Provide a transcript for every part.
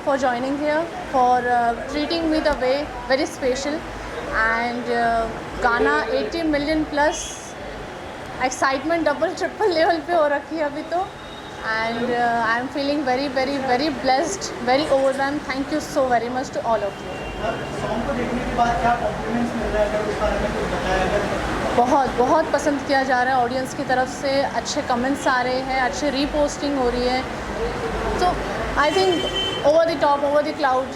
for joining here, for treating me the way very special. And गाना 80 million plus, excitement double triple level पे हो रखी है अभी तो. And I am feeling very very very blessed, very overwhelmed. Thank you so very much to all of you. Song को देखने के बाद क्या कॉम्प्लीमेंट्स मिल रहा है, अगर उस बारे में कुछ बताया अगर? बहुत बहुत पसंद किया जा रहा है ऑडियंस की तरफ से, अच्छे कमेंट्स आ रहे हैं, अच्छे रीपोस्टिंग हो रही है. So I think over the top, over the cloud,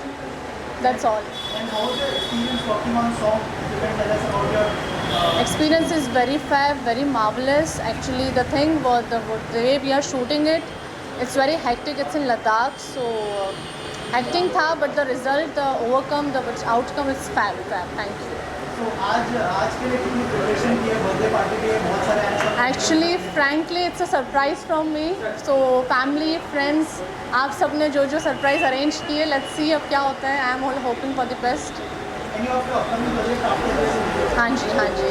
that's all. And how was your experience working on song? If you can tell us about your Experience is very fab, very marvelous. Actually, the thing was the way we are shooting it, it's very hectic. It's in Ladakh, so hectic था, but the result, the outcome is fab. Thank you. तो आज के लिए कितनी preparation की है, birthday party के बहुत सारे आए. Actually, frankly, it's a surprise from me. So family, friends, आप सब ने जो सरप्राइज अरेंज किए, let's see अब क्या होता है. I am all hoping for the best. Any of your upcoming project after this? हाँ जी,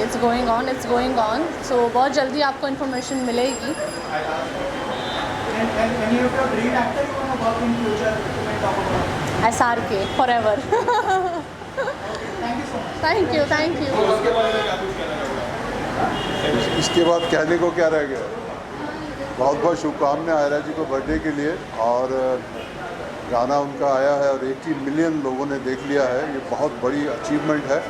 it's going on. So बहुत जल्दी आपको इन्फॉर्मेशन मिलेगी. And any of your dream actor you want to work in future? You can talk about. SRK forever. Thank you so much. Thank you. इसके बाद कहने को क्या रह गया. बहुत बहुत शुभकामनाएं आयरा जी को बर्थडे के लिए. और गाना उनका आया है और 80 मिलियन लोगों ने देख लिया है. ये बहुत बड़ी अचीवमेंट है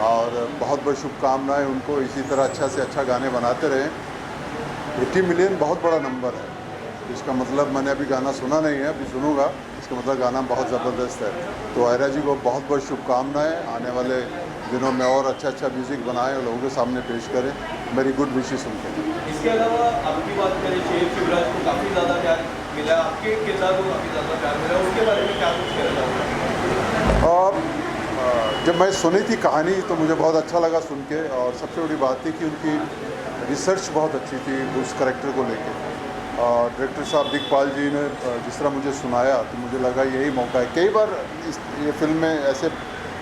और बहुत बहुत शुभकामनाएं उनको. इसी तरह अच्छा से अच्छा गाने बनाते रहें. 80 मिलियन बहुत बड़ा नंबर है. इसका मतलब मैंने अभी गाना सुना नहीं है, अभी सुनूंगा. इसका मतलब गाना बहुत ज़बरदस्त है. तो आयरा जी को बहुत बहुत शुभकामनाएं. आने वाले दिनों में और अच्छा म्यूज़िक बनाएं और लोगों के सामने पेश करें. मेरी गुड विशेस उनके. इसके अलावा आपकी बात करें, शेर शिवराज को काफ़ी ज़्यादा प्यार मिला, आपके किरदार को काफ़ी ज़्यादा प्यार मिला, उसके बारे में क्या कुछ कहना चाहते हैं? और जब मैं सुनी थी कहानी तो मुझे बहुत अच्छा लगा सुन के. और सबसे बड़ी बात थी कि उनकी रिसर्च बहुत अच्छी थी उस करैक्टर को लेके. और डायरेक्टर साहब दिग्पाल जी ने जिस तरह मुझे सुनाया तो मुझे लगा यही मौका है. कई बार ये फिल्म में ऐसे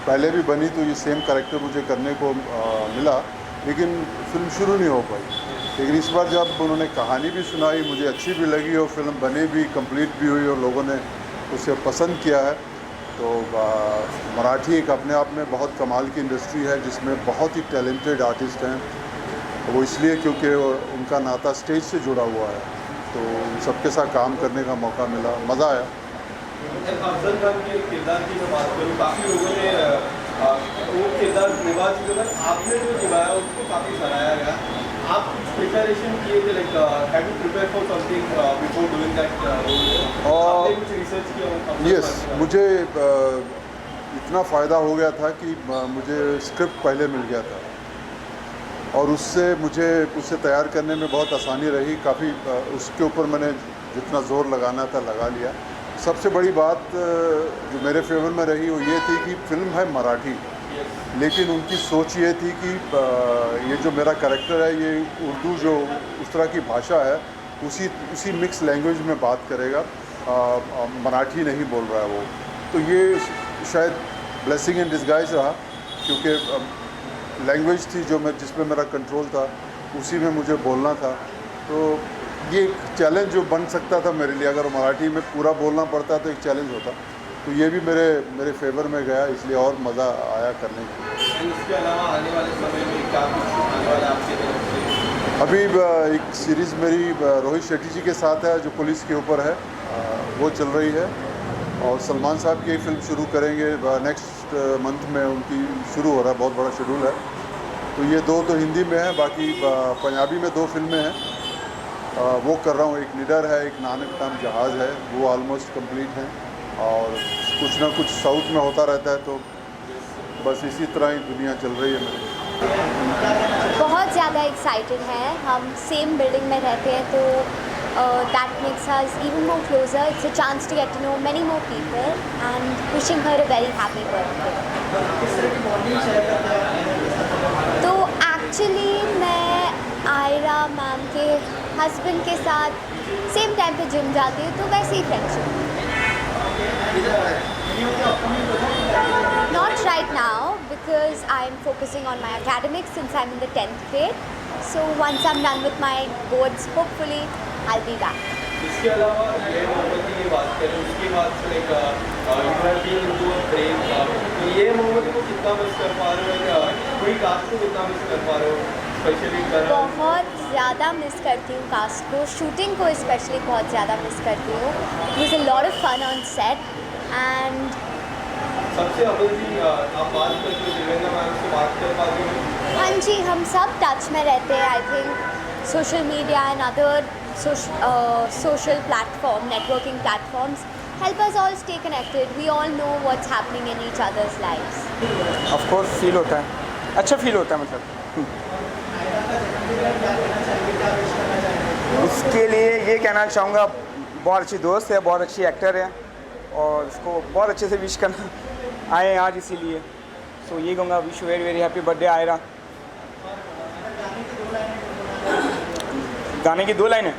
पहले भी बनी तो ये सेम करैक्टर मुझे करने को मिला, लेकिन फिल्म शुरू नहीं हो पाई. लेकिन इस बार जब उन्होंने कहानी भी सुनाई, मुझे अच्छी भी लगी और फिल्म बनी भी, कंप्लीट भी हुई और लोगों ने उसे पसंद किया है. तो मराठी एक अपने आप में बहुत कमाल की इंडस्ट्री है जिसमें बहुत ही टैलेंटेड आर्टिस्ट हैं. वो इसलिए क्योंकि उनका नाता स्टेज से जुड़ा हुआ है. तो सबके साथ काम करने का मौका मिला, मज़ा आया. अफजल खान के किरदार की मैं बात करूँ, काफ़ी लोगों ने वो किरदार निभा चुके हैं, आपने जो निभाया उसको काफ़ी सराहा गया. आप कुछ प्रिपरेशन किए थे, like have you prepare for something before doing that role? आपने कुछ रिसर्च किया? यस, मुझे इतना फ़ायदा हो गया था कि मुझे स्क्रिप्ट पहले मिल गया था और उसे तैयार करने में बहुत आसानी रही. काफ़ी उसके ऊपर मैंने जितना ज़ोर लगाना था लगा लिया. सबसे बड़ी बात जो मेरे फेवर में रही वो ये थी कि फिल्म है मराठी, लेकिन उनकी सोच ये थी कि ये जो मेरा कैरेक्टर है ये उर्दू जो उस तरह की भाषा है उसी मिक्स लैंग्वेज में बात करेगा. मराठी नहीं बोल रहा है वो. तो ये शायद ब्लेसिंग इन डिस्गाइज रहा, क्योंकि लैंग्वेज थी जिसमें मेरा कंट्रोल था, उसी में मुझे बोलना था. तो ये एक चैलेंज जो बन सकता था मेरे लिए. अगर मराठी में पूरा बोलना पड़ता तो एक चैलेंज होता. तो ये भी मेरे फेवर में गया, इसलिए और मज़ा आया करने में. इसके अलावा आने वाले समय में क्या कुछ आने वाला आपके तरफ से? अभी एक सीरीज़ मेरी रोहित शेट्टी जी के साथ है जो पुलिस के ऊपर है, वो चल रही है. और सलमान साहब की एक फ़िल्म शुरू करेंगे नेक्स्ट मंथ में, उनकी शुरू हो रहा है. बहुत बड़ा शेड्यूल है. तो ये दो तो हिंदी में है, बाकी पंजाबी में 2 फिल्में हैं. वो कर रहा हूँ. एक निडर है, एक नानक नाम जहाज़ है, वो ऑलमोस्ट कंप्लीट हैं. और कुछ ना कुछ साउथ में होता रहता है. तो बस इसी तरह ही दुनिया चल रही है मेरी. बहुत ज़्यादा एक्साइटेड है. हम सेम बिल्डिंग में रहते हैं तो that makes us even more closer. It's a chance to get to know many more people and wishing her a very happy birthday. किस तरह की बॉन्डिंग शेयर करते हैं? तो एक्चुअली मैं आयरा मैम के हस्बैंड के साथ सेम टाइम पे जिम जाती हूँ, तो वैसे ही friendship. Not right now because I'm focusing on my academics since I'm in the 10th grade. So once I'm done with my boards, hopefully I'll be back. इसके अलावा ये मोहम्मद की बात करें, उसके बाद से लाइक ब्रेक, तो ये मोहम्मद को कितना मिस कर पा रहे हो, पूरी कास्ट को कितना मिस कर पा रहे हो, स्पेशली बहुत ज़्यादा मिस करती हूँ कास्ट को, शूटिंग को स्पेशली बहुत ज़्यादा मिस करती हूँ. It was a lot of fun on set and सबसे अव्वल जी आप बात करते हो देवेंद्र मैम से बात कर पाते हो? हाँ जी, हम सब टच में रहते हैं. I think social media and other social platform, networking platforms help us all stay connected. We all know what's happening in each other's lives. Of course feel होता है, अच्छा फील होता है मतलब. उसके लिए ये कहना चाहूँगा, बहुत अच्छी दोस्त है, बहुत अच्छी एक्टर है और उसको बहुत अच्छे से विश करना आए हैं आज इसीलिए. सो ये कहूँगा wish very very happy birthday Ira. गाने की 2 लाइनें.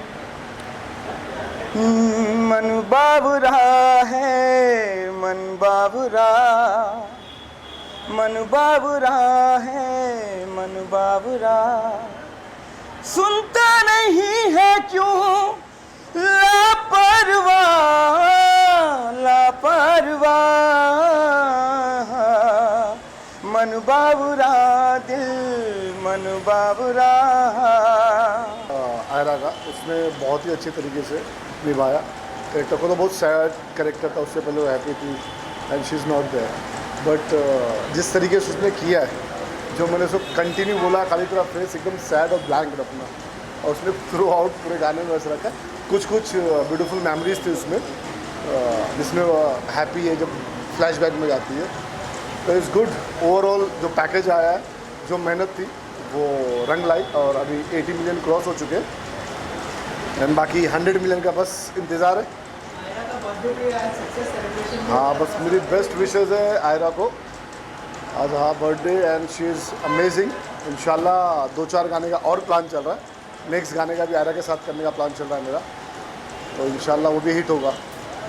मन बाबुरा है, मन बाबुरा, मन बाबुरा है, मन बाबुरा, सुनता नहीं है क्यों लापरवाह, लापरवाह, मन बाबुरा, दिल मन बाबुरा. आयरा का उसने बहुत ही अच्छे तरीके से निभाया. कैरेक्टर को तो बहुत सैड कैरेक्टर था, उससे पहले वो हैप्पी थी and she is not there, but जिस तरीके से उसने किया है, जो मैंने उसको कंटिन्यू बोला, खाली तेरा फेस एकदम सैड और ब्लैंक रखना, और उसने थ्रू आउट पूरे गाने में वैसे रखा. कुछ ब्यूटीफुल मेमोरीज थी उसमें, जिसमें वो हैप्पी है जब फ्लैशबैक में जाती है. तो इट्स गुड. ओवरऑल जो पैकेज आया है, जो मेहनत थी वो रंग लाई, और अभी 80 मिलियन क्रॉस हो चुके हैं एंड बाकी 100 मिलियन का बस इंतज़ार है. हाँ, बस मेरी बेस्ट विशेज़ है आयरा को आज. हाँ, birthday and she is amazing. इंशाल्लाह 2-4 गाने का और प्लान चल रहा है. नेक्स्ट गाने का भी आयरा के साथ करने का प्लान चल रहा है मेरा, तो इंशाल्लाह वो भी हिट होगा.